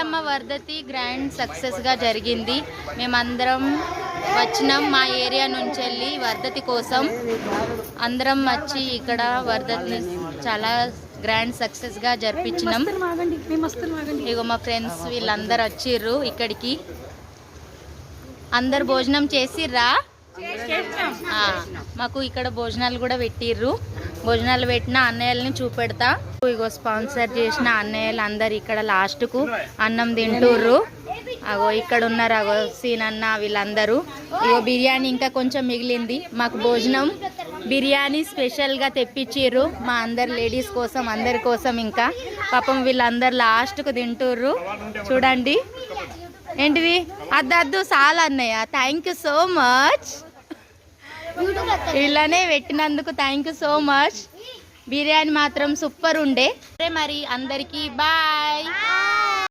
Yellamma వర్ధతి grand సక్సెస్గా జరిగింది. మేమందరం వచ్చినాం మా ఏరియా నుంచి వెళ్ళి వర్ధతి కోసం. అందరం వచ్చి ఇక్కడ వర్ధతిని చాలా గ్రాండ్ సక్సెస్గా జరిపించినాం. ఇగో మా ఫ్రెండ్స్ వీళ్ళందరూ వచ్చిర్రు ఇక్కడికి. అందరు భోజనం చేసిర్రా? మాకు ఇక్కడ భోజనాలు కూడా పెట్టిర్రు. భోజనాలు పెట్టిన అన్నయ్యలని చూపెడతా. ఇగో స్పాన్సర్ చేసిన అన్నయ్యలు అందరు ఇక్కడ లాస్ట్కు అన్నం తింటుర్రు. అగో ఇక్కడ ఉన్నారు, అగో సీనన్న వీళ్ళందరూ. ఇగో బిర్యానీ ఇంకా కొంచెం మిగిలింది. మాకు భోజనం బిర్యానీ స్పెషల్గా తెప్పించిర్రు మా అందరు లేడీస్ కోసం, అందరి కోసం. ఇంకా పాపం వీళ్ళందరు లాస్ట్కు తింటుర్రు. చూడండి ఏంటిది అద్దద్దు చాలా అన్నయ్య. థ్యాంక్ యూ సో మచ్, ఇలానే పెట్టినందుకు thank you so much. Biryani మాత్రం సూపర్ ఉండే. మరి అందరికీ బాయ్.